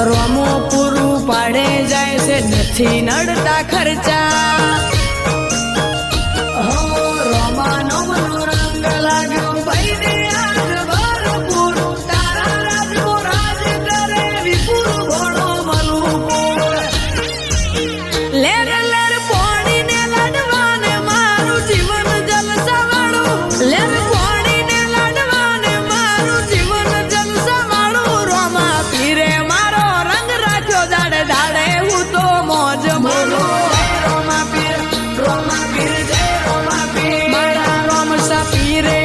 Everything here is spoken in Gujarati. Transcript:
રોમો પૂરું પાડે જાય છે નથી નડતા ખર્ચા હો રોમાનો મનો રંગ લાગ્યો ભાઈને આજ ભરપૂર તારા રાજનો રાજ કરે વિપુલ ઘોડો મલુપુર લેર લેર પોણીને લાડવાને મારું જીવન જલસાવાળું લેર પોણીને લાડવાને મારું જીવન જલસાવાળું રોમા પીરે મારો રંગ રાખ્યો દાડે દાડે હું તો મોજ બોલું રોમા પીર જય રોમા પીર મારા રોમસા પીરે